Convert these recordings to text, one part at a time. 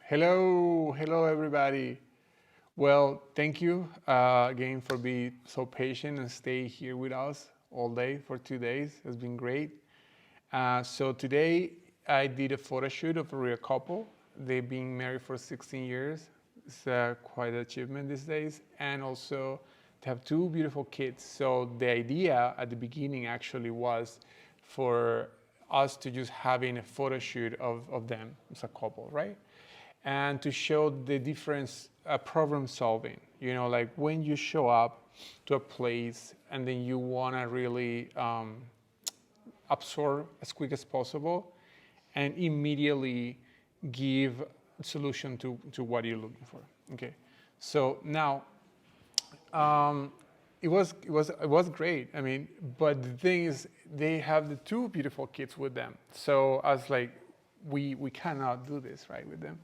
Hello everybody. Well, thank you again for being so patient and stay here with us all day for 2 days. It's been great. So today I did a photo shoot of a real couple. They've been married for 16 years. It's quite an achievement these days. And also to have two beautiful kids. So the idea at the beginning actually was for us to just having a photo shoot of them as a couple, right? And to show the difference problem solving. Like when you show up to a place and then you want to really absorb as quick as possible and immediately give solution to what you're looking for. Okay, so now it was great. I mean, but the thing is, they have the two beautiful kids with them. So I was like, we cannot do this right with them.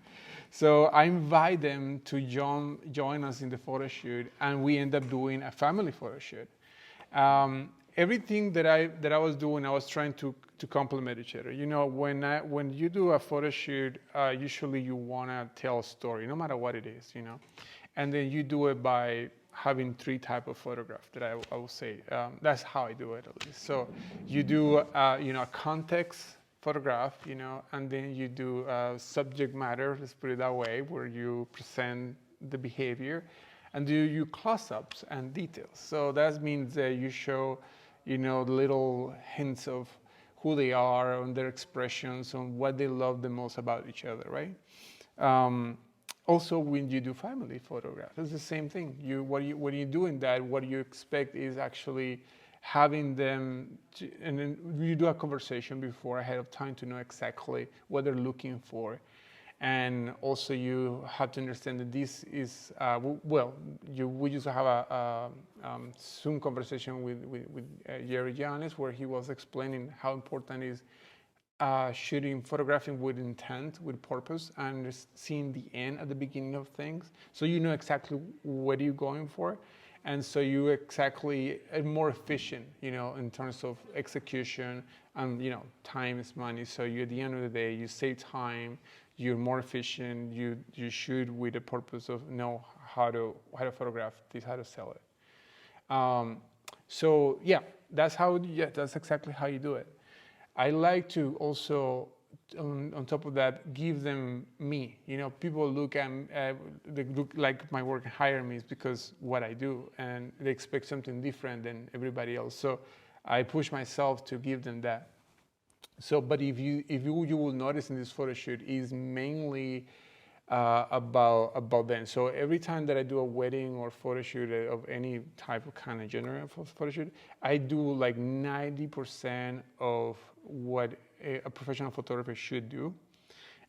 So I invite them to join us in the photo shoot, and we end up doing a family photo shoot. Everything that I was doing, I was trying to complement each other. When you do a photo shoot, usually you want to tell a story, no matter what it is. And then you do it by having three type of photograph that I will say. That's how I do it at least. So you do a context photograph, and then you do subject matter, let's put it that way, where you present the behavior, and do you close-ups and details. So that means that you show, little hints of who they are, on their expressions, on what they love the most about each other, right? Also, when you do family photographs, it's the same thing. When you do in that, what you expect is actually having them, and then you do a conversation before ahead of time to know exactly what they're looking for. And also you have to understand that this is, we used to have a Zoom conversation with Jerry Giannis, where he was explaining how important is shooting, photographing with intent, with purpose, and seeing the end at the beginning of things. So you know exactly what you're going for. And so you exactly are more efficient, in terms of execution, and, time is money. So you, at the end of the day, you save time, you're more efficient, you shoot with the purpose of know how to photograph this, how to sell it. So yeah, that's exactly how you do it. I like to also, on top of that, give them me. People they look like my work and hire me is because what I do, and they expect something different than everybody else. So I push myself to give them that. So, but if you will notice in this photo shoot is mainly about them. So every time that I do a wedding or photo shoot of any type of kind of genre photo shoot, I do like 90% of what a professional photographer should do,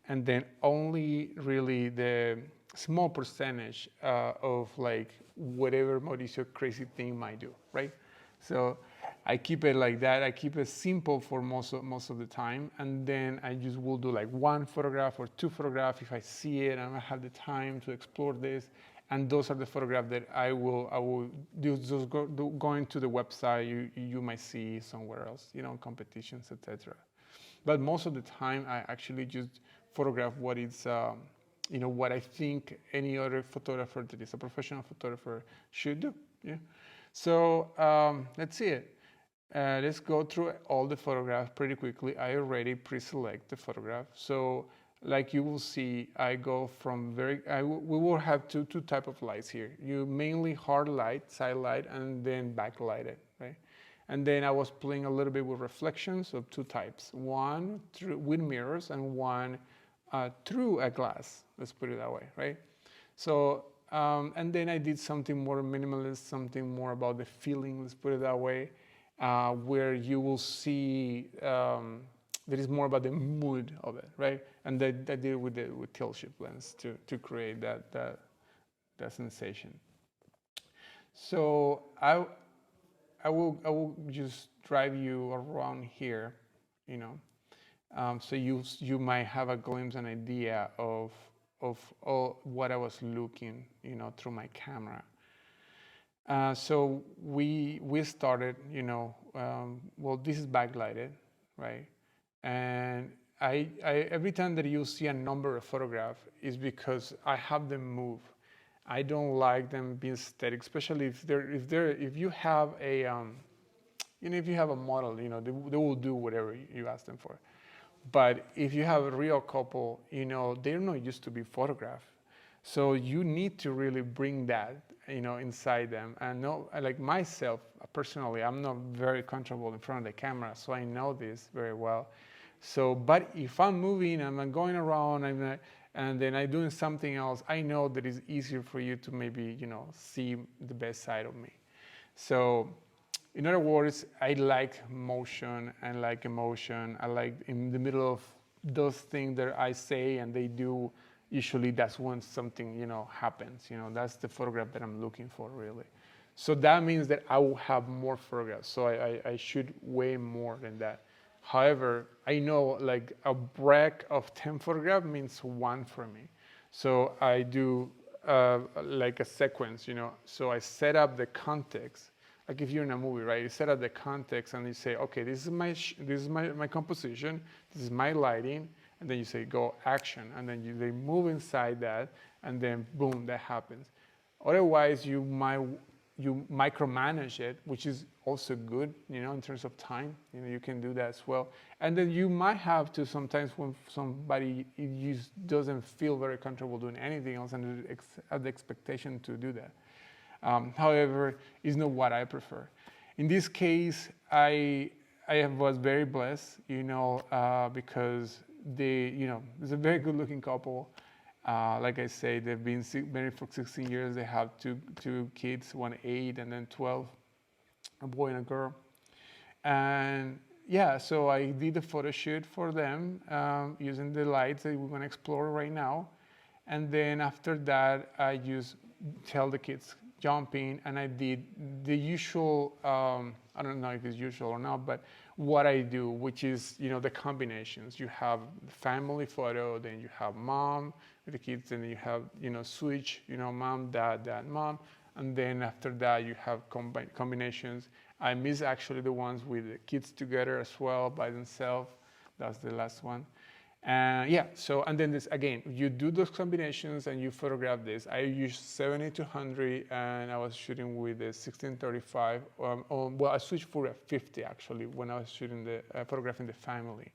and then only really the small percentage of like whatever Mauricio crazy thing might do, right? So I keep it like that. I keep it simple for most of the time, and then I just will do like one photograph or two photographs if I see it and I have the time to explore this. And those are the photographs that I will do. Just going to the website you might see somewhere else, competitions, etc. But most of the time, I actually just photograph what is, what I think any other photographer that is a professional photographer should do. Yeah. So let's see it. Let's go through all the photographs pretty quickly. I already pre-select the photograph. So like you will see, I go from we will have two type of lights here. You mainly hard light, side light, and then backlight it, right? And then I was playing a little bit with reflections of two types. One with mirrors and one through a glass, let's put it that way, right? So, and then I did something more minimalist, something more about the feeling, let's put it that way, where you will see that is more about the mood of it, right? And I did with tilt shift lens to create that sensation. So I will just drive you around here, so you might have a glimpse, an idea of all what I was looking, through my camera. So we started, well, this is backlighted, right? And every time that you see a number of photograph is because I have them move. I don't like them being static, especially if you have a if you have a model, they will do whatever you ask them for. But if you have a real couple, they're not used to be photographed. So you need to really bring that, inside them. And no, like myself, personally, I'm not very comfortable in front of the camera, so I know this very well. So, but if I'm moving and I'm going around and then I'm doing something else, I know that it's easier for you to maybe, see the best side of me. So, in other words, I like motion and like emotion. I like in the middle of those things that I say and they do. Usually, that's when something happens. That's the photograph that I'm looking for, really. So that means that I will have more photographs. So I shoot way more than that. However, I know like a break of 10 photographs means one for me. So I do like a sequence. So I set up the context. Like if you're in a movie, right? You set up the context and you say, okay, this is my composition, this is my lighting, and then you say go action, and then they move inside that, and then boom, that happens. Otherwise, you micromanage it, which is also good, in terms of time. You can do that as well. And then you might have to sometimes when somebody just doesn't feel very comfortable doing anything else and have the expectation to do that. However, it's not what I prefer. In this case, I was very blessed, because it's a very good-looking couple. Like I say, they've been married for 16 years. They have two kids, one 8 and then 12, a boy and a girl. And yeah, so I did a photo shoot for them using the lights that we're going to explore right now. And then after that, I just tell the kids, jump in, and I did the usual, I don't know if it's usual or not, but what I do, which is, the combinations. You have family photo, then you have mom with the kids, and you have, switch, mom, dad, mom. And then after that, you have combinations. I miss actually the ones with the kids together as well by themselves. That's the last one. Yeah, so, and then this, again, you do those combinations and you photograph this. I used 70-100 and I was shooting with the 16-35. Well, I switched for a 50 actually when I was shooting photographing the family.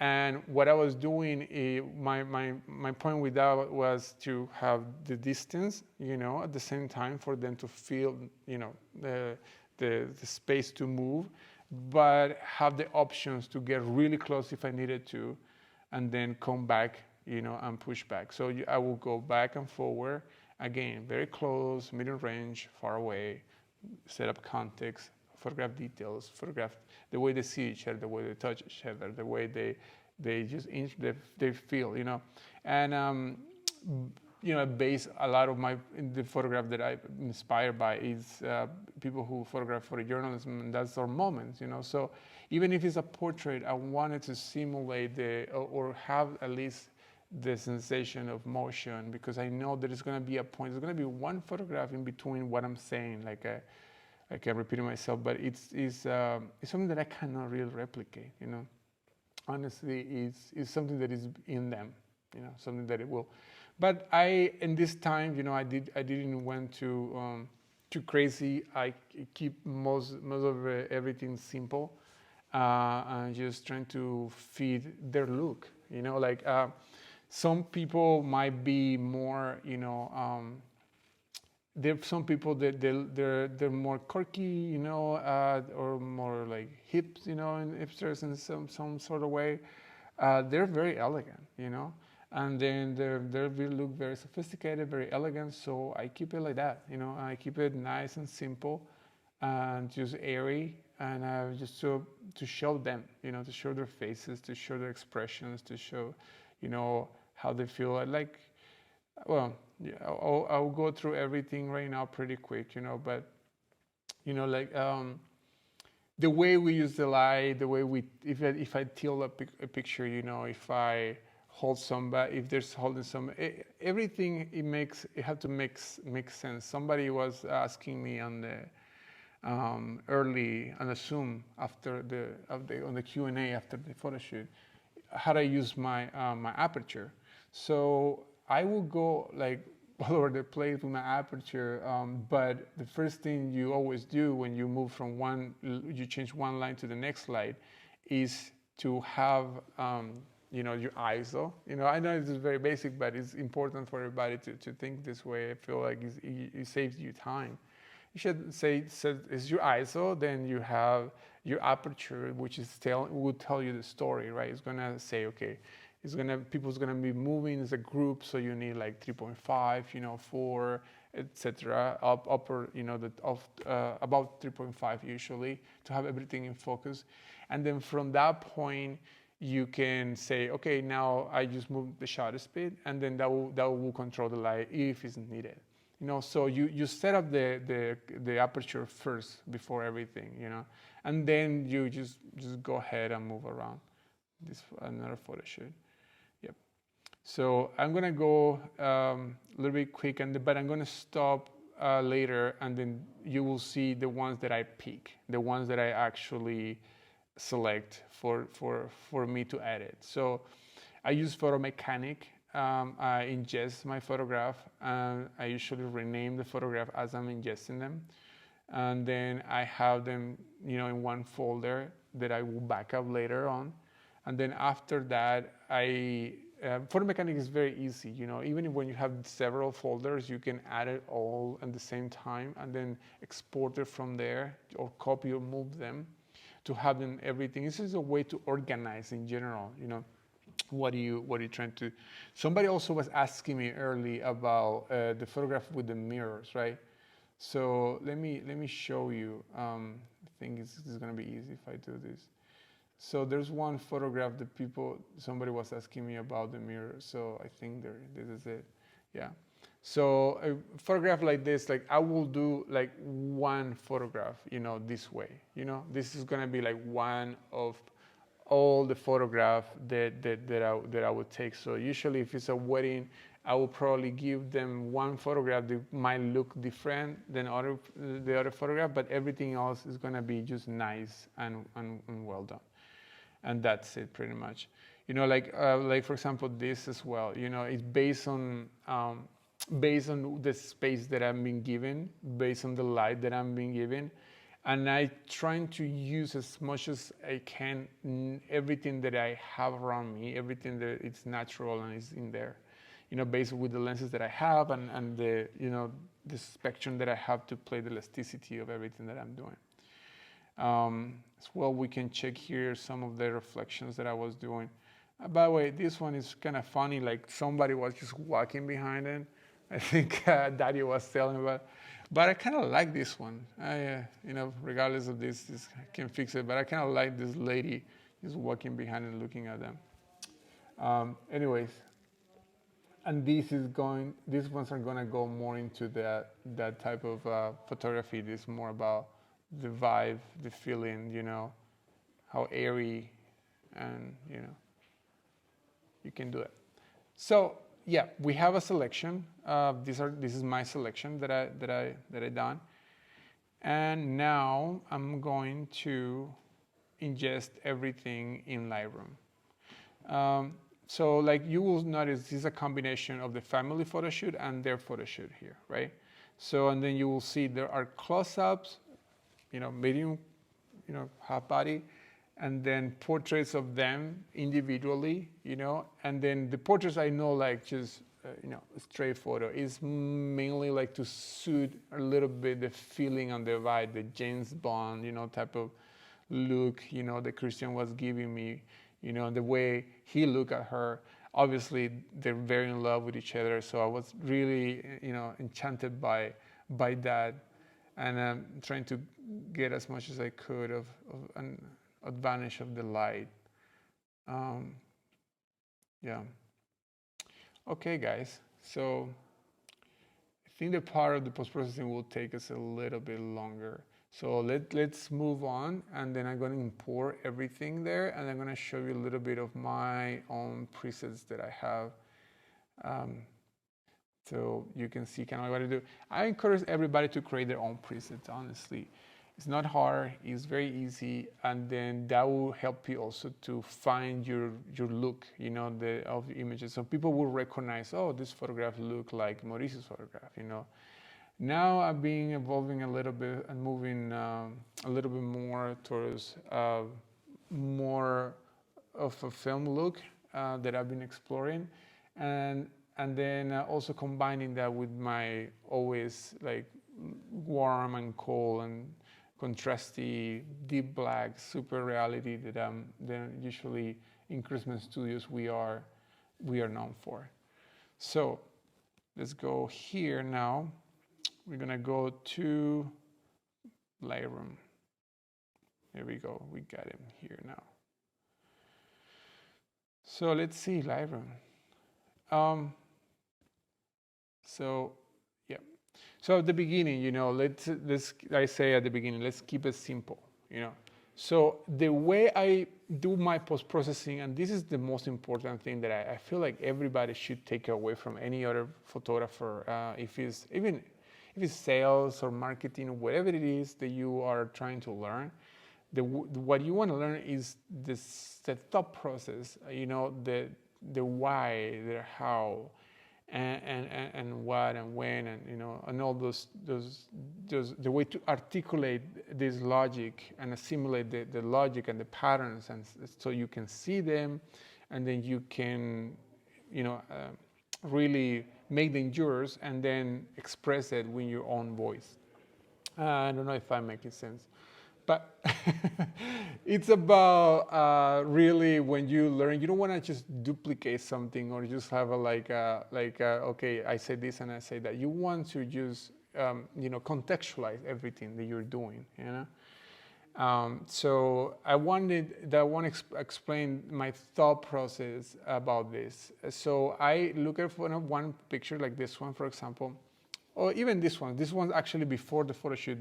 And what I was doing, my point with that was to have the distance, at the same time for them to feel, the space to move, but have the options to get really close if I needed to, and then come back, and push back. So I will go back and forward, again, very close, medium range, far away, set up context, photograph details, photograph the way they see each other, the way they touch each other, the way they just they feel, and base a lot of the photograph that I'm inspired by is people who photograph for journalism, and that's their moments, So even if it's a portrait, I wanted to simulate or have at least the sensation of motion, because I know that it's going to be a point. There's going to be one photograph in between what I'm saying, like I'm repeating myself, but it's something that I cannot really replicate, Honestly, it's something that is in them, something that it will. But in this time, I didn't went too crazy. I keep most of everything simple, and just trying to feed their look. Some people might be more, there's some people that they're more quirky, or more like hips, and hipsters in some sort of way. They're very elegant, and then they look very sophisticated, very elegant. So I keep it like that, I keep it nice and simple, and just airy, and just to show them, to show their faces, to show their expressions, to show, how they feel. Well, yeah, I'll go through everything right now pretty quick, but the way we use the light, the way if I tilt a picture, if I hold somebody, if there's holding everything it had to make sense. Somebody was asking me on the early on the Zoom on the Q&A after the photo shoot, how to use my my aperture. So I will go like all over the place with my aperture, but the first thing you always do when you move from you change one line to the next line, is to have you know, your ISO. You know, I know this is very basic, but it's important for everybody to think this way. I feel like it saves you time. You should say, so is your ISO, then you have your aperture, which is will tell you the story, right? It's gonna say, okay, people's gonna be moving as a group, so you need like 3.5, you know, 4, etc. Upper, you know, about 3.5 usually, to have everything in focus. And then from that point, you can say, okay, now I just move the shutter speed, and then that will control the light if it's needed. You know, so you set up the aperture first before everything, you know, and then you just go ahead and move around. This another photo shoot. Yep. So I'm gonna go a little bit quick, but I'm gonna stop later, and then you will see the ones that I pick, the ones that I actually select for me to edit. So I use Photo Mechanic. I ingest my photograph, and I usually rename the photograph as I'm ingesting them, and then I have them, you know, in one folder that I will back up later on. And then after that, Photo Mechanic is very easy. You know, even when you have several folders, you can add it all at the same time, and then export it from there, or copy or move them to have them everything. This is a way to organize in general. You know, what are you trying to? Somebody also was asking me early about the photograph with the mirrors, right? So let me show you. I think this is going to be easy if I do this. So there's one photograph that somebody was asking me about the mirror. So I think this is it. Yeah. So a photograph like this, like I will do like one photograph, you know, this way. You know, this is going to be like one of all the photograph that I would take. So usually if it's a wedding, I will probably give them one photograph that might look different than the other photograph, but everything else is gonna be just nice and well done. And that's it pretty much. You know, like for example, this as well, you know, it's based on the space that I'm being given, based on the light that I'm being given. And I trying to use as much as I can everything that I have around me, everything that it's natural and is in there, you know, based with the lenses that I have and the, you know, the spectrum that I have to play the elasticity of everything that I'm doing. As well, we can check here some of the reflections that I was doing. By the way, this one is kind of funny, like somebody was just walking behind it. I think Daddy was telling about. But I kind of like this one. You know, regardless of this I can fix it. But I kind of like this lady just walking behind and looking at them. Anyways, and these ones are gonna go more into that type of photography. This is more about the vibe, the feeling, you know, how airy, and you know, you can do it. So yeah, we have a selection. This is my selection that I done, and now I'm going to ingest everything in Lightroom. So like you will notice, this is a combination of the family photo shoot and their photo shoot here, right? So and then you will see there are close-ups, you know, medium, you know, half body, and then portraits of them individually, you know, and then the portraits I know, like just, you know, straight photo is mainly like to suit a little bit the feeling and the vibe, the James Bond, you know, type of look, you know, that Christian was giving me, you know, and the way he looked at her. Obviously, they're very in love with each other, so I was really, you know, enchanted by that, and I'm trying to get as much as I could of an advantage of the light. Yeah. Okay, guys. So I think the part of the post-processing will take us a little bit longer. So let's move on, and then I'm going to import everything there, and I'm going to show you a little bit of my own presets that I have. So you can see kind of what I do. I encourage everybody to create their own presets, honestly. It's not hard, it's very easy, and then that will help you also to find your look, of the images. So people will recognize, oh, this photograph look like Mauricio's photograph. Now I've been evolving a little bit and moving a little bit more towards more of a film look that I've been exploring, and then also combining that with my always like warm and cold and contrasty deep black super reality that usually in Christmas studios we are known for. So let's go here now. We're gonna go to Lightroom. There we go. We got him here now. So let's see Lightroom. So yeah. So at the beginning, let's I say at the beginning, let's keep it simple. So the way I do my post-processing, and this is the most important thing that I feel like everybody should take away from any other photographer, if it's sales or marketing or whatever it is that you are trying to learn. What you want to learn is the thought process, the why, the how, and what and when, and all those the way to articulate this logic and assimilate the logic and the patterns, and so you can see them, and then you can really make them yours and then express it with your own voice. I don't know if I'm making sense. But it's about really when you learn, you don't want to just duplicate something or just have okay, I say this and I say that. You want to just contextualize everything that you're doing. So I want to explain my thought process about this. So I look at one picture like this one, for example. Or even this one. This one's actually before the photo shoot.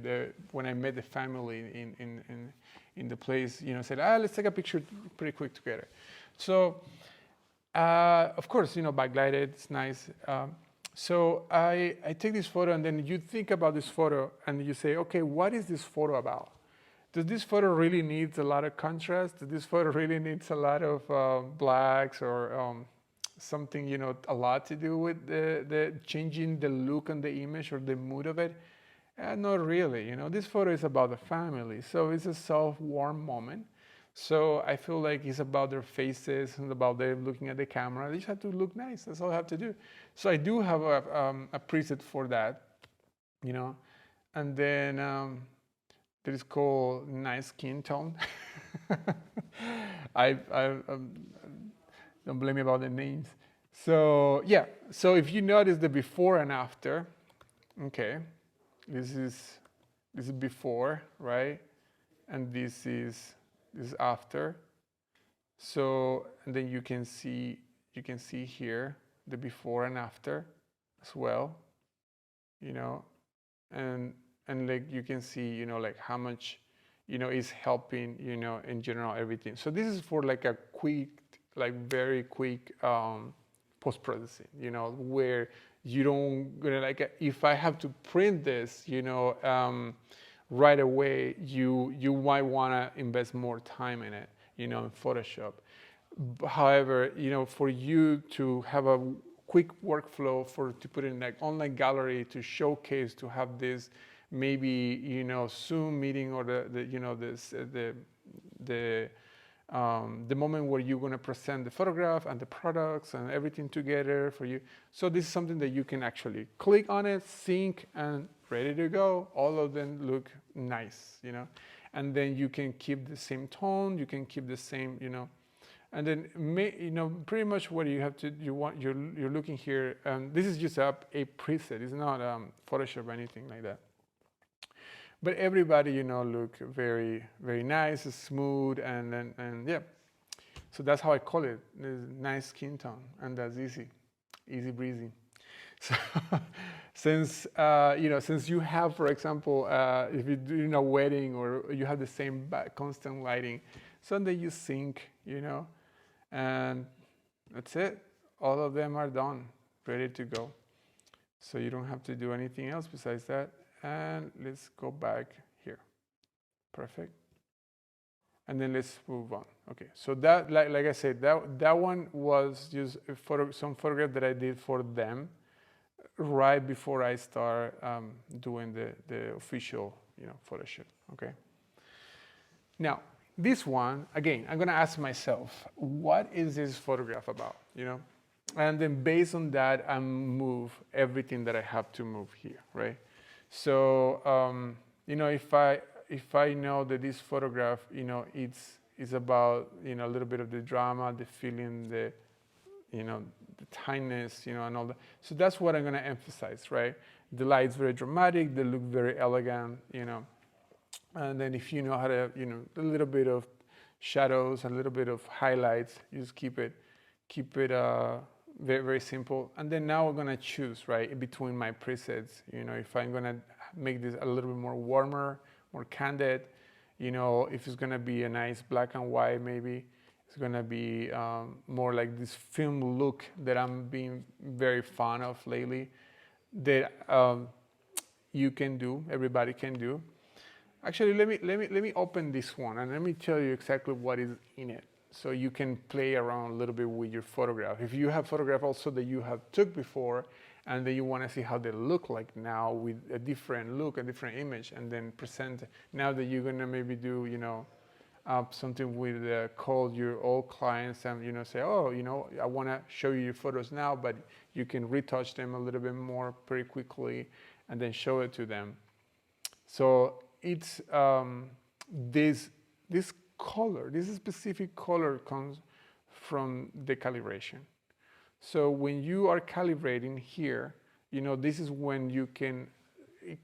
When I met the family in the place, said, let's take a picture pretty quick together. So, of course, backlighted, it's nice. So I take this photo, and then you think about this photo, and you say, okay, what is this photo about? Does this photo really need a lot of contrast? Does this photo really needs a lot of blacks or something, a lot to do with the changing the look and the image or the mood of it? Not really. This photo is about the family, so it's a soft, warm moment. So I feel like it's about their faces and about them looking at the camera. They just have to look nice. That's all I have to do. So I do have a preset for that, and then that is called nice skin tone. I don't blame me about the names. So yeah, so if you notice the before and after, okay, this is before, right? And this is after. So, and then you can see here the before and after as well, and like you can see, like how much, is helping, in general everything. So this is for like a quick, like very quick post-processing, where you don't like, if I have to print this, right away, you might want to invest more time in it, in Photoshop. However, for you to have a quick workflow to put in like online gallery to showcase, to have this maybe Zoom meeting or the moment where you're going to present the photograph and the products and everything together for you. So this is something that you can actually click on it, sync, and ready to go. All of them look nice, and then you can keep the same tone, you can keep the same, and then pretty much what you have to, you're looking here. This is just a preset. It's not Photoshop or anything like that. But everybody, look very, very nice, smooth, and yeah. So that's how I call it. Nice skin tone, and that's easy breezy. So since you have, for example, if you're doing a wedding or you have the same constant lighting, so then you sync, and that's it. All of them are done, ready to go. So you don't have to do anything else besides that. And let's go back here. perfect. And then let's move on. Okay, so that, like I said, that one was just some photograph that I did for them right before I start doing the official, photo shoot. Okay. Now, this one, again, I'm gonna ask myself, what is this photograph about? And then based on that, I move everything that I have to move here, right? So, if I know that this photograph, it's about, a little bit of the drama, the feeling, the tightness, and all that. So that's what I'm gonna emphasize, right? The light's very dramatic, they look very elegant, And then if you know how to, a little bit of shadows, a little bit of highlights, you just keep it very, very simple. And then now we're gonna choose, right, in between my presets, if I'm gonna make this a little bit more warmer, more candid, if it's gonna be a nice black and white, maybe it's gonna be more like this film look that I'm being very fond of lately, that you can do, everybody can do. Actually, let me open this one and let me tell you exactly what is in it, so you can play around a little bit with your photograph. If you have photograph also that you have took before and then you want to see how they look like now with a different look, a different image, and then present, now that you're gonna maybe do, something with call your old clients and say, oh, I want to show you your photos now, but you can retouch them a little bit more pretty quickly and then show it to them. So it's this color, this specific color comes from the calibration. So when you are calibrating here, this is when you can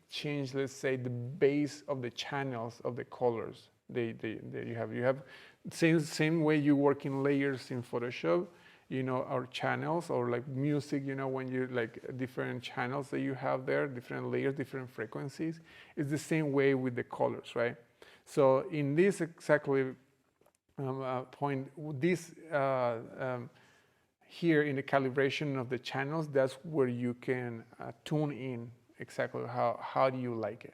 change, let's say, the base of the channels of the colors that you have. You have same way you work in layers in Photoshop, or channels, or like music, when you like different channels that you have there, different layers, different frequencies. It's the same way with the colors, right? So in this exactly point, this here in the calibration of the channels, that's where you can tune in exactly how do you like it,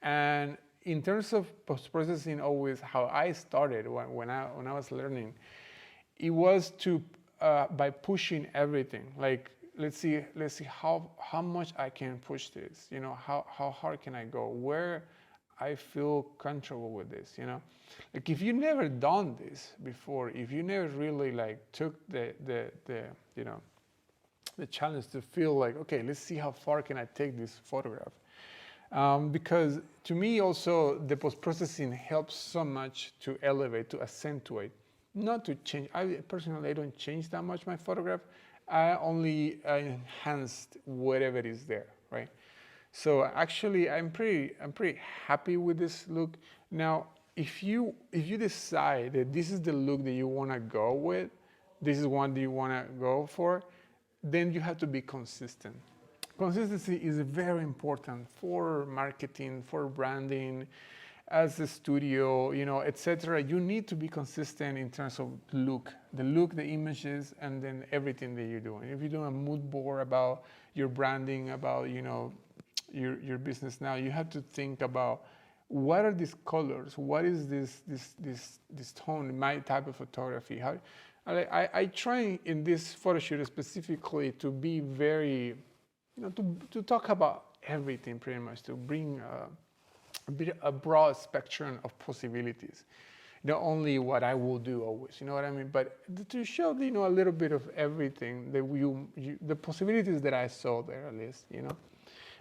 And in terms of post-processing, always how I started when I was learning, it was to by pushing everything. Like let's see how much I can push this. How hard can I go? Where I feel comfortable with this. Like if you never done this before, if you never really like took the challenge to feel like, okay, let's see how far can I take this photograph. Because to me also the post-processing helps so much to elevate, to accentuate, not to change. I don't change that much my photograph. I only enhanced whatever is there, right? So actually I'm pretty happy with this look. Now, if you decide that this is the look that you want to go with, this is one that you want to go for, then you have to be consistent. Consistency is very important for marketing, for branding, as a studio, etc. You need to be consistent in terms of look, the images, and then everything that you're doing. If you're doing a mood board about your branding, about your business now, you have to think about what are these colors, what is this tone, my type of photography. I try in this photo shoot specifically to be very, to talk about everything pretty much, to bring a broad spectrum of possibilities. Not only what I will do always, you know what I mean, but to show, a little bit of everything that the possibilities that I saw there at least,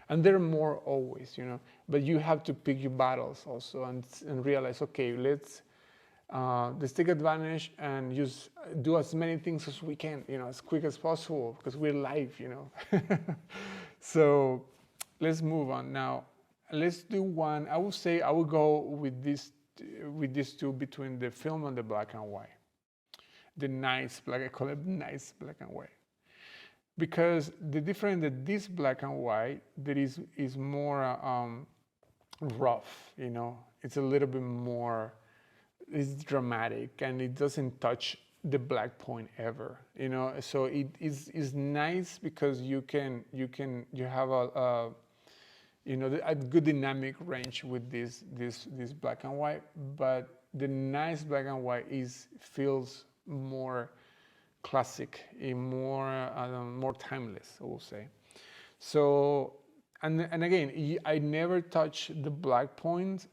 and there are more always, but you have to pick your battles also and realize, okay, let's take advantage and just do as many things as we can, as quick as possible, because we're live, So let's move on now. Let's do one. I would say I would go with these two between the film and the black and white. The nice black, I call it nice black and white. Because the difference that this black and white that is more rough, it's a little bit more, it's dramatic, and it doesn't touch the black point ever, So it is nice because you have a good dynamic range with this black and white, but the nice black and white feels more classic, more timeless, I will say. So, and again, I never touch the black point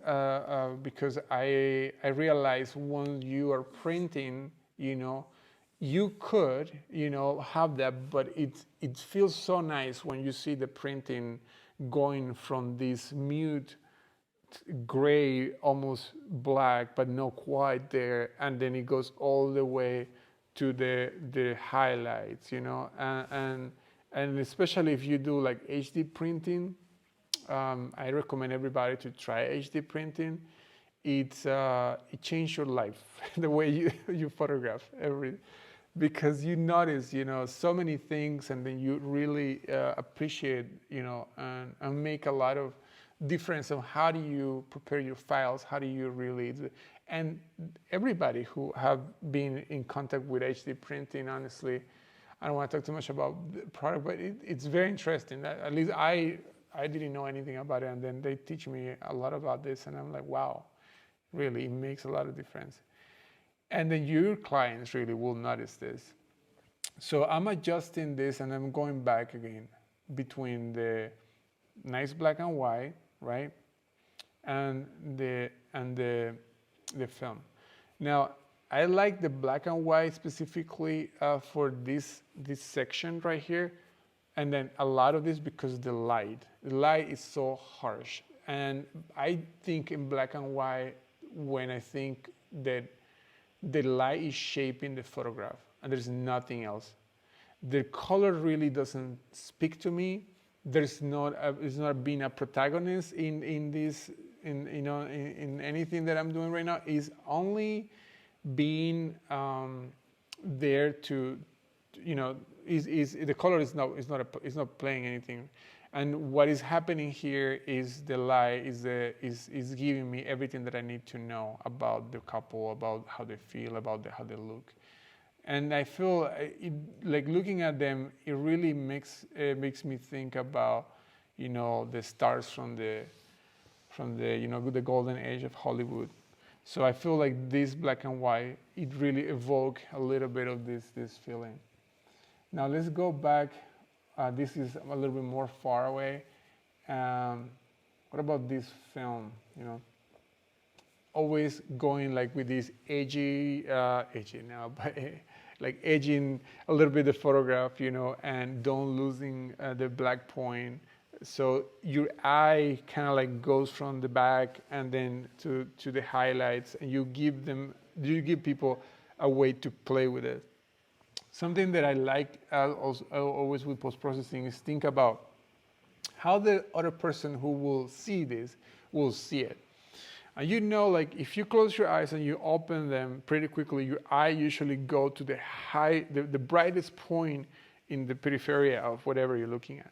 because I realize when you are printing, you could, have that, but it feels so nice when you see the printing going from this mute gray, almost black, but not quite there, and then it goes all the way to the highlights, and especially if you do like HD printing, I recommend everybody to try HD printing. It changed your life, the way you photograph because you notice, so many things, and then you really appreciate, and make a lot of difference on how do you prepare your files, how do you really, and everybody who have been in contact with HD printing, honestly, I don't want to talk too much about the product, but it's very interesting. At least I didn't know anything about it, and then they teach me a lot about this, and I'm like, wow, really, it makes a lot of difference. And then your clients really will notice this. So I'm adjusting this, and I'm going back again between the nice black and white, right, and the film. Now, I like the black and white specifically for this section right here, and then a lot of this because the light is so harsh. And I think in black and white when I think that the light is shaping the photograph and there's nothing else. The color really doesn't speak to me. It's not being a protagonist in this, in anything that I'm doing right now. Is only being there to, is the color is not playing anything. And what is happening here is the light is giving me everything that I need to know about the couple, about how they feel, about how they look. And I feel like looking at them, it really makes me think about, the stars from the the golden age of Hollywood. So I feel like this black and white, it really evokes a little bit of this feeling. Now let's go back. This is a little bit more far away. What about this film? Always going like with this edgy now, but like edging a little bit the photograph, and don't losing the black point. So your eye kind of like goes from the back and then to the highlights, and you give people a way to play with it. Something that I like always with post-processing is think about how the other person who will see this will see it. And like if you close your eyes and you open them pretty quickly, your eye usually go to the brightest point in the periphery of whatever you're looking at.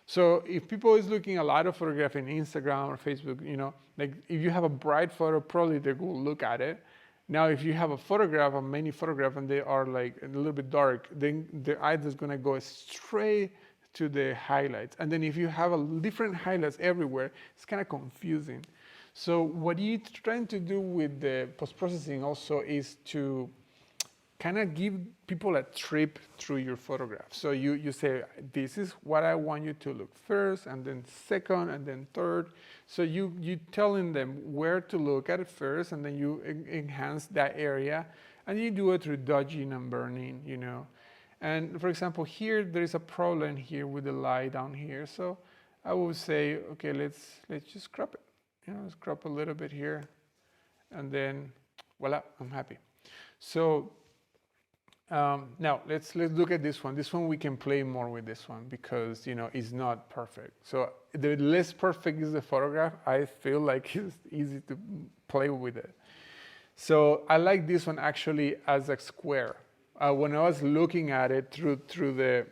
So if people is looking a lot of photographing Instagram or Facebook, like if you have a bright photo, probably they will look at it. Now, if you have a many photograph, and they are like a little bit dark, then the eye is going to go straight to the highlights. And then if you have different highlights everywhere, it's kind of confusing. So what you're trying to do with the post-processing also is to kind of give people a trip through your photograph. So you say, this is what I want you to look first, and then second, and then third. So you telling them where to look at it first, and then you enhance that area, and you do it through dodging and burning, And for example, here there is a problem here with the light down here. So I would say, okay, let's just crop it. Let's crop a little bit here, and then voila, I'm happy. So now let's look at this one. This one we can play more with this one because it's not perfect. So the less perfect is the photograph, I feel like it's easy to play with it. So I like this one actually as a square. When I was looking at it through the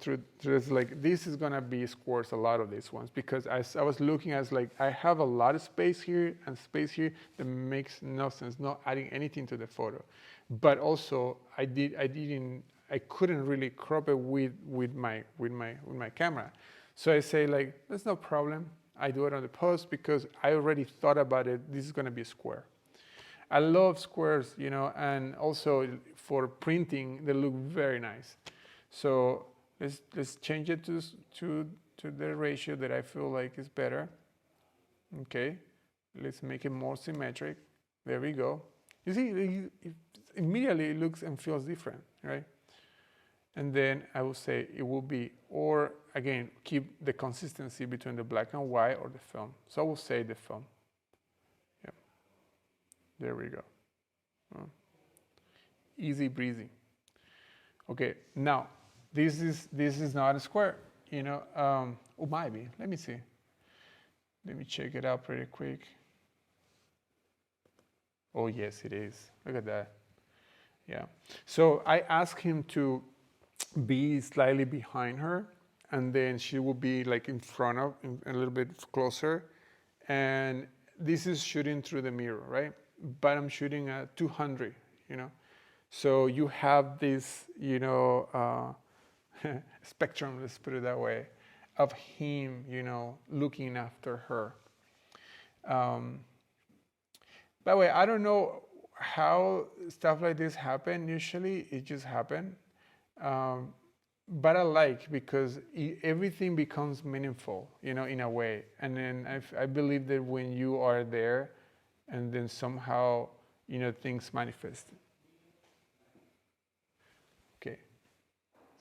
through like this is gonna be squares, a lot of these ones, because as I was looking, I was like, I have a lot of space here and space here that makes no sense, not adding anything to the photo. But also I couldn't really crop it with my camera. So I say like, that's no problem. I do it on the post because I already thought about it. This is going to be a square. I love squares, you know, and also for printing, they look very nice. So let's change it to the ratio that I feel like is better. Okay, let's make it more symmetric. There we go. You see, immediately it looks and feels different, right? And then I will say it will be, or again, keep the consistency between the black and white or the film. So I will say the film. Yep. There we go. Easy breezy. Okay, now this is not a square, you know. Oh, might be. Let me see. Let me check it out pretty quick. Oh yes, it is. Look at that. Yeah. So I asked him to be slightly behind her, and then she will be like in front of, a little bit closer. And this is shooting through the mirror, right? But I'm shooting at 200, you know. So you have this, you know, spectrum, let's put it that way, of him, you know, looking after her. By the way, I don't know how stuff like this happen. Usually it just happen. But I like, because everything becomes meaningful, you know, in a way. And then I believe that when you are there, and then somehow, you know, things manifest. Okay.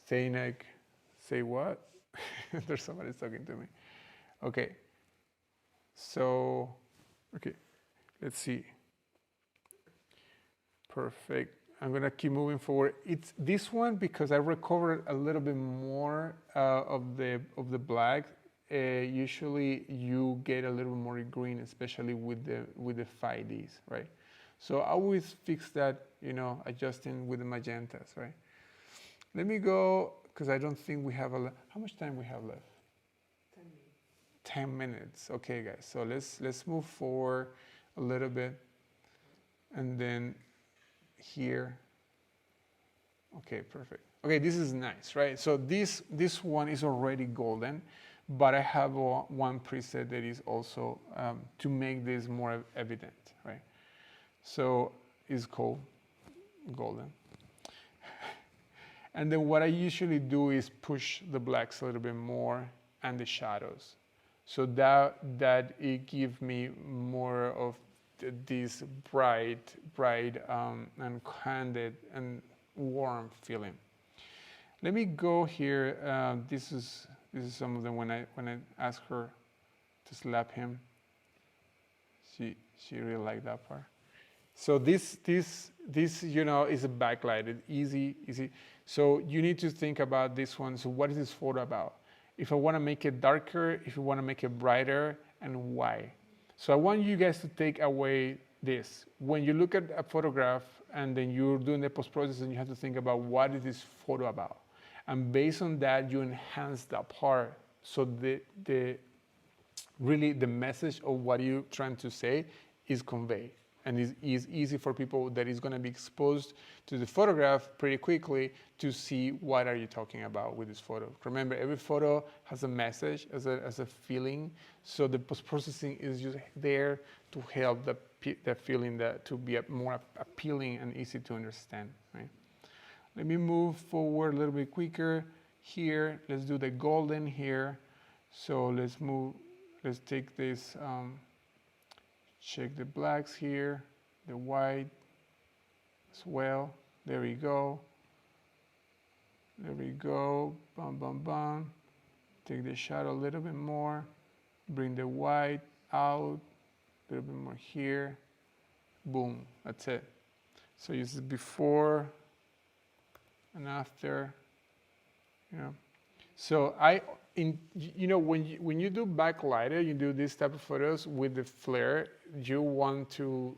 Say what? There's somebody talking to me. Okay. So, okay. Let's see. Perfect. I'm gonna keep moving forward. It's this one because I recovered a little bit more of the black. Usually you get a little more green, especially with the 5Ds, right? So I always fix that, you know, adjusting with the magentas, right? Let me go, because I don't think we have how much time we have left? 10 minutes. 10 minutes. Okay, guys. So let's move forward a little bit, and then here. Okay, perfect. Okay, this is nice, right? So this one is already golden, but I have one preset that is also to make this more evident, right? So it's called golden. And then what I usually do is push the blacks a little bit more and the shadows, so that it gives me more of this bright and candid and warm feeling. Let me go here. This is some of them when I ask her to slap him. She really liked that part. So this you know is a backlighted, easy. So you need to think about this one. So what is this photo about? If I want to make it darker, if you want to make it brighter, and why? So I want you guys to take away this. When you look at a photograph and then you're doing the post-processing, you have to think about what is this photo about. And based on that, you enhance that part. So really the message of what you're trying to say is conveyed. And is easy for people that is going to be exposed to the photograph pretty quickly to see what are you talking about with this photo. Remember, every photo has a message, as a feeling. So the post-processing is just there to help the feeling to be more appealing and easy to understand. Right? Let me move forward a little bit quicker here. Let's do the golden here. So let's take this. Check the blacks here, the white as well. There we go. There we go. Bum, bum, bum. Take the shadow a little bit more. Bring the white out. A little bit more here. Boom. That's it. So use it before and after. You know. So you know, when you do backlighted, you do this type of photos with the flare, you want to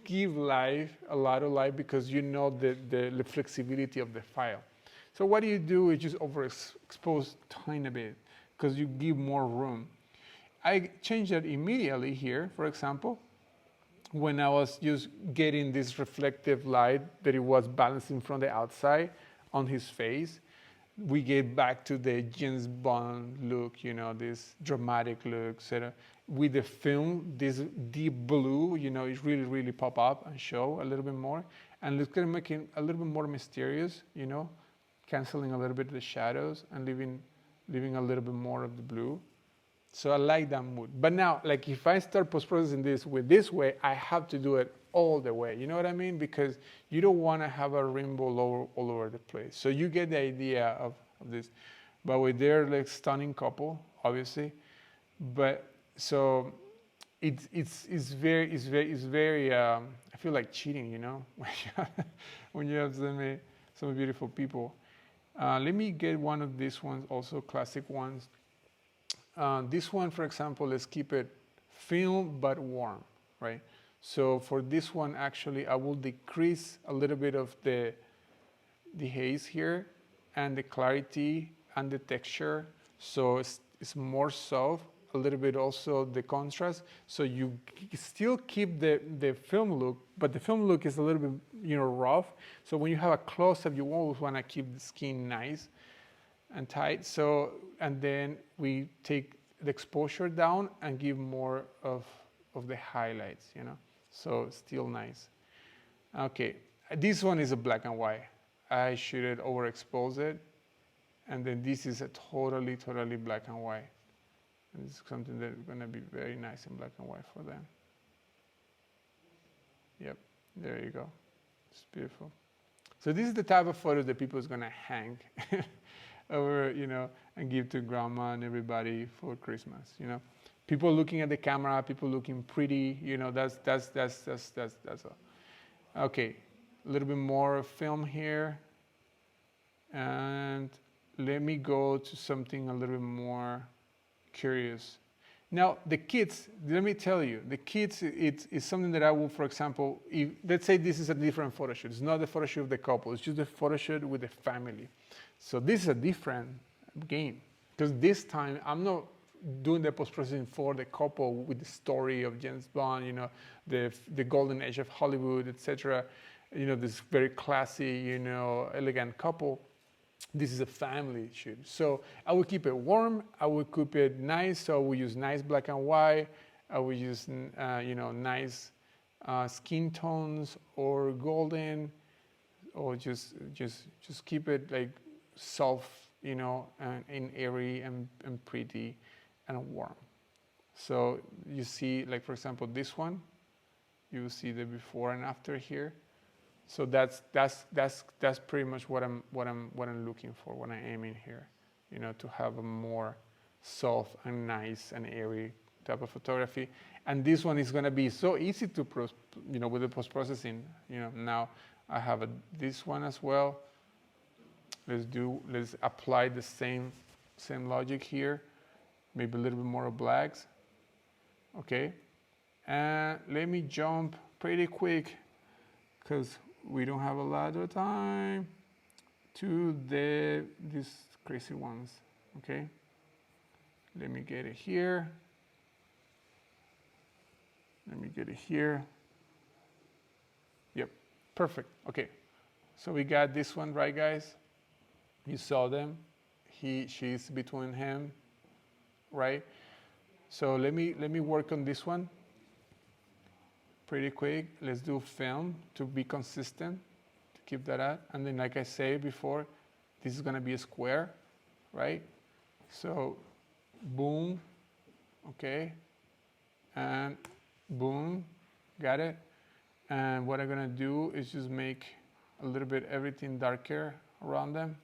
give life, a lot of light, because you know the flexibility of the file. So what you do is just overexpose tiny bit, because you give more room. I changed that immediately here, for example, when I was just getting this reflective light that it was balancing from the outside on his face. we get back to the James Bond look, this dramatic look. So with the film, this deep blue, it really, really pop up and show a little bit more. And it's going to make it a little bit more mysterious, canceling a little bit of the shadows and leaving a little bit more of the blue. So I like that mood. But now, like if I start post-processing this with this way, I have to do it all the way. You know what I mean? Because you don't want to have a rainbow all over the place. So you get the idea of this. But with their like stunning couple, obviously. But so it's very I feel like cheating, when you have some beautiful people. Let me get one of these ones, also classic ones. This one, for example, let's keep it film but warm, right? So for this one, actually, I will decrease a little bit of the haze here and the clarity and the texture. So it's more soft, a little bit also the contrast. So you still keep the film look, but the film look is a little bit, rough. So when you have a close-up, you always want to keep the skin nice and tight. So, and then we take the exposure down and give more of the highlights, So still nice. Okay, this one is a black and white. I shouldn't overexpose it. And then this is a totally black and white. And it's something that's gonna be very nice in black and white for them. Yep, there you go. It's beautiful. So this is the type of photos that people is gonna hang over, and give to grandma and everybody for Christmas, People looking at the camera, people looking pretty, that's all. Okay, a little bit more film here. And let me go to something a little bit more curious. Now, the kids, let me tell you, the kids, it's something that I will, for example, let's say this is a different photo shoot. It's not the photo shoot of the couple, it's just the photo shoot with the family. So this is a different game, because this time I'm not doing the post-processing for the couple with the story of James Bond, the golden age of Hollywood, etc. This very classy, elegant couple. This is a family shoot. So I will keep it warm. I will keep it nice. So I will use nice black and white. I will use, nice skin tones or golden, or just keep it like soft, and airy and pretty and warm. So you see, like for example, this one, you will see the before and after here. So that's pretty much what I'm looking for when I aim in here, to have a more soft and nice and airy type of photography. And this one is going to be so easy to with the post processing. Now I have this one as well. Let's apply the same logic here. Maybe a little bit more of blacks. Okay, and let me jump pretty quick because we don't have a lot of time to these crazy ones. Okay, let me get it here. Let me get it here. Yep, perfect. Okay, so we got this one, right, guys? You saw them. She's between him, right? So let me work on this one pretty quick. Let's do film to be consistent, to keep that at. And then, like I said before, this is gonna be a square, right? So boom, okay, and boom, got it. And what I'm gonna do is just make a little bit everything darker around them.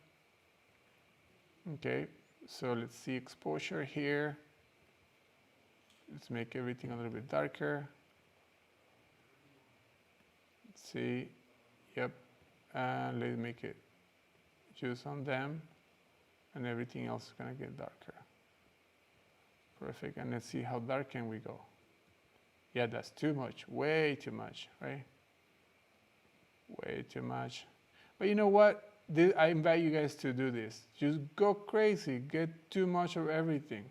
Okay, so let's see exposure here. Let's make everything a little bit darker. Let's see, yep, and let's make it just on them, and everything else is gonna get darker. Perfect, and let's see how dark can we go. Yeah, that's too much, way too much, right? Way too much. But you know what? I invite you guys to do this. Just go crazy, get too much of everything.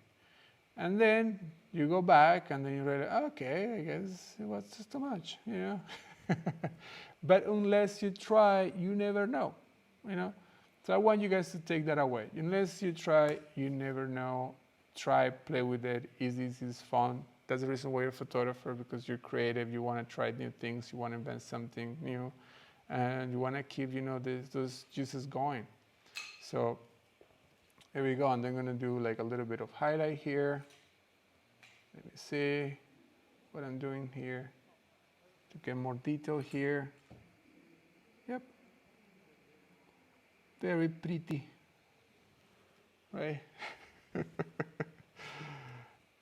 And then you go back and then you realize, okay, I guess it was just too much, you know? But unless you try, you never know, you know? So I want you guys to take that away. Unless you try, you never know. Try, play with it. It's fun. That's the reason why you're a photographer, because you're creative. You want to try new things. You want to invent something new, and you want to keep, those juices going. So here we go. And I'm gonna do like a little bit of highlight here. Let me see what I'm doing here to get more detail here. Yep. Very pretty, right?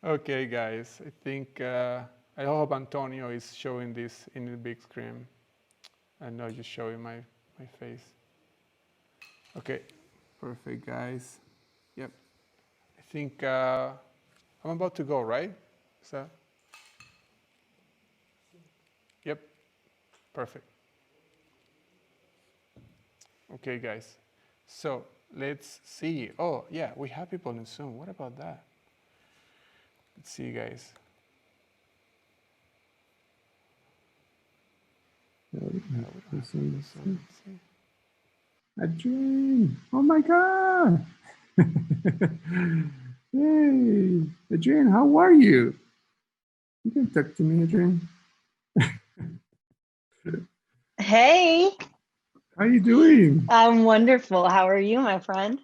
Okay, guys, I think, I hope Antonio is showing this in the big screen and not just showing my face. Okay, perfect, guys. Yep. I think I'm about to go, right? So, yep, perfect. Okay, guys. So let's see. Oh, yeah, we have people in Zoom. What about that? Let's see, guys. A dream. Oh my God. Hey, Adrian, how are you? You can talk to me, Adrian. Hey. How you doing? I'm wonderful. How are you, my friend?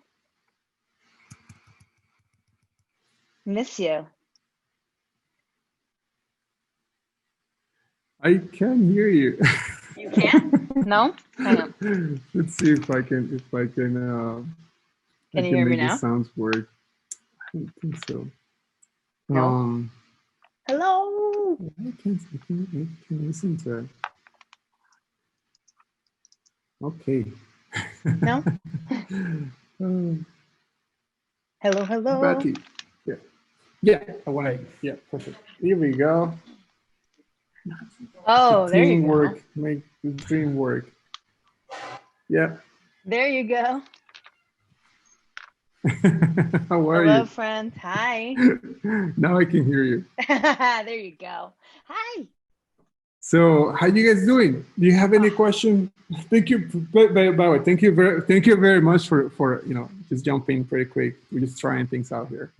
Miss you. I can hear you. You can? No? Hang on. Let's see if I can Can you hear me make the now? sounds work. I don't think so. No. Hello. I can listen to it. Okay. No? Hello, hello. Betty. Yeah. Yeah. Yeah. Perfect. Here we go. Oh, there you go. Make the dream work. Yeah. There you go. How are you? Hello, friend. Hi. Now I can hear you. There you go. Hi. So, how you guys doing? Do you have any question? Thank you. By the way, thank you very much for just jumping pretty quick. We're just trying things out here.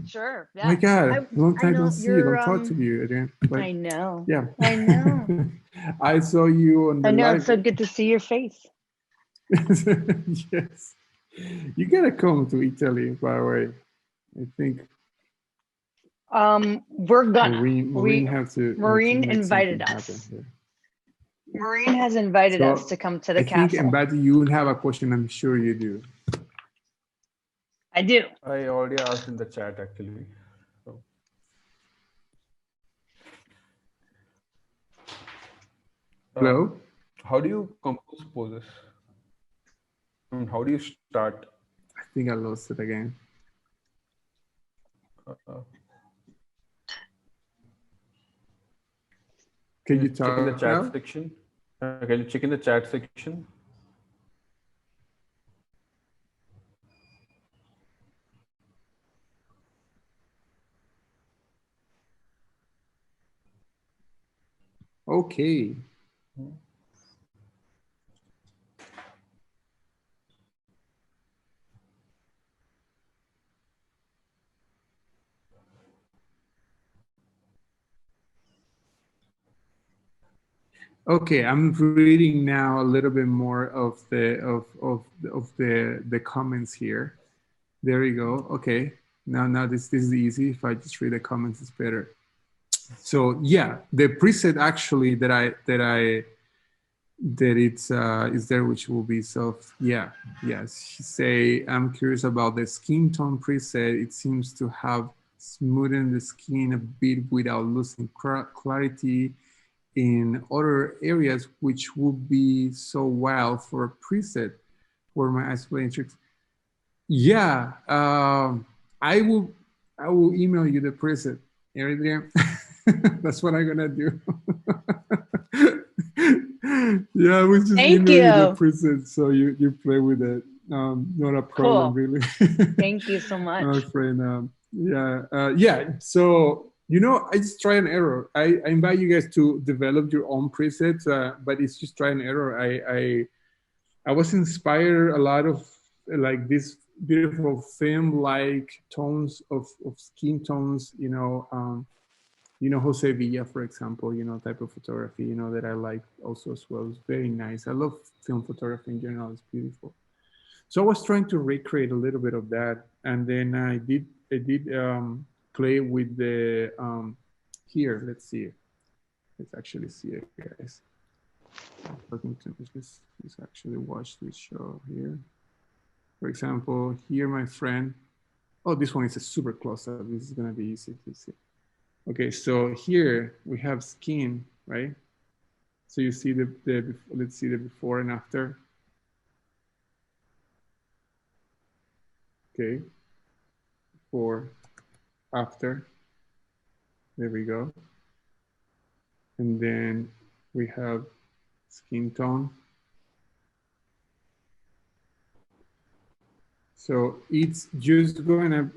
Sure. Yeah. Oh my God, long time no see. Don't talk um, to you again. I know. Yeah. I know. I saw you on the I know. live. It's so good to see your face. Yes. You gotta come to Italy, by the way. I think. We're gonna. Maureen invited us. Maureen has invited us to come to the castle. I think, Mbati, you would have a question. I'm sure you do. I do. I already asked in the chat, actually. So. Hello? How do you compose poses? How do you start? I think I lost it again. Can you check in the chat section? Can you check in the chat section? Okay. Okay, I'm reading now a little bit more of the comments here. There you go. Okay, now this is easy. If I just read the comments, it's better. So yeah, the preset actually that it's is there, which will be self. Yeah, yes. Say I'm curious about the skin tone preset. It seems to have smoothened the skin a bit without losing clarity in other areas, which would be so wild for a preset for my isolating tricks. Yeah, I will email you the preset, Adrian. That's what I'm gonna do. Yeah, I was just email you the preset so you play with it. Not a problem, really. Thank you so much. My friend. Yeah. So I just try and error. I invite you guys to develop your own presets, but it's just try and error. I was inspired a lot of like this beautiful film-like tones of skin tones, Jose Villa, for example, type of photography, that I like also as well. It's very nice. I love film photography in general. It's beautiful. So I was trying to recreate a little bit of that, and then I did play with the here. Let's see. Let's actually see it, guys. I'm talking to let's actually watch this show here. For example, here my friend. Oh, this one is a super close up. This is gonna be easy to see. Okay, so here we have skin, right? So you see let's see the before and after. Okay, before, after. There we go. And then we have skin tone. So it's just going to,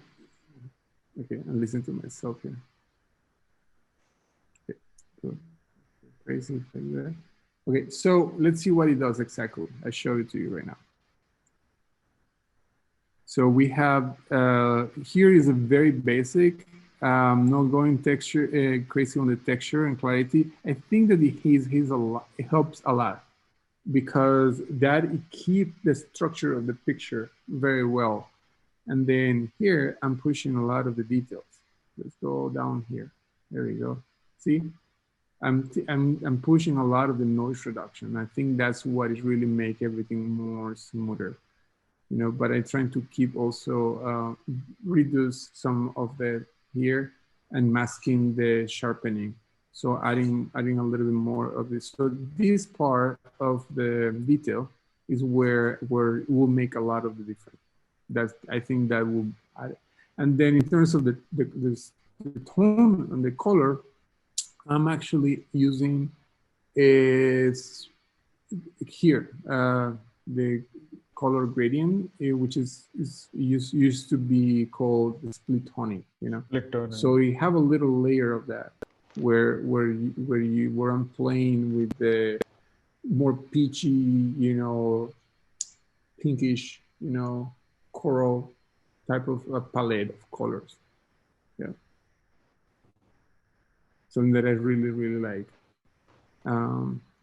okay, and listen to myself here. Okay, good. Crazy like that. Okay, so let's see what it does exactly. I show it to you right now. So we have, here is a very basic, not going texture, crazy on the texture and clarity. I think that it helps a lot because it keeps the structure of the picture very well. And then here, I'm pushing a lot of the details. Let's go down here. There we go. See, I'm pushing a lot of the noise reduction. I think that's what is really make everything more smoother. But I'm trying to keep also reduce some of the here and masking the sharpening. So adding a little bit more of this. So this part of the detail is where it will make a lot of the difference. I think that will add. And then in terms of the tone and the color, I'm actually using is here the color gradient, which used to be called the split toning, Split toning. So we have a little layer of that where I'm playing with the more peachy, pinkish, coral type of palette of colors. Yeah. Something that I really, really like.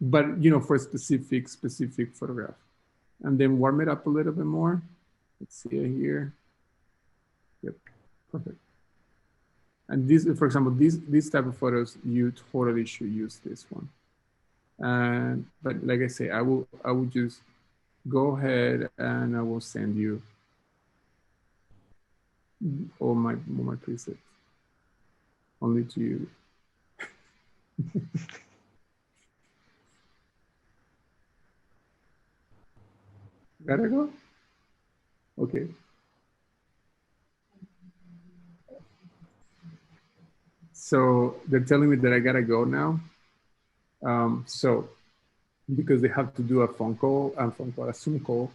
But for a specific photograph. And then warm it up a little bit more. Let's see it here. Yep, perfect. And this, for example, these type of photos, you totally should use this one. But like I say, I will just go ahead and I will send you all my presets only to you. Gotta go? Okay. So they're telling me that I gotta go now. So because they have to do a Zoom call,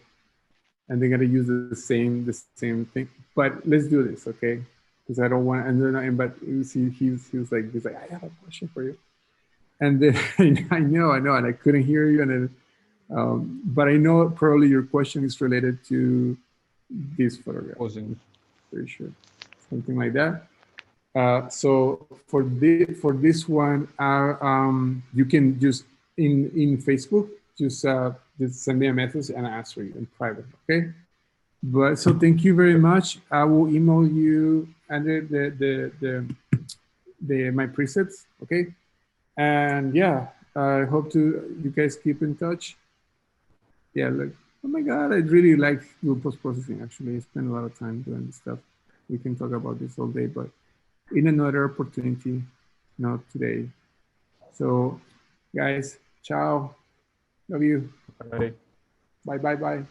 and they gotta use the same thing. But let's do this, okay? Because I don't want, but you see, he's like, I have a question for you. And then I know, and I couldn't hear you, and then, but I know probably your question is related to this photograph. Posing. Pretty sure, something like that. So for this one, you can just in Facebook just send me a message and I answer you in private. Okay. But so thank you very much. I will email you under my presets. Okay. And yeah, I hope you guys keep in touch. Yeah, look, oh my God, I really like doing post-processing. Actually, I spend a lot of time doing this stuff. We can talk about this all day, but in another opportunity, not today. So, guys, ciao. Love you. Bye. Bye. Bye.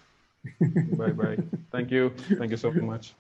Thank you. Thank you so much.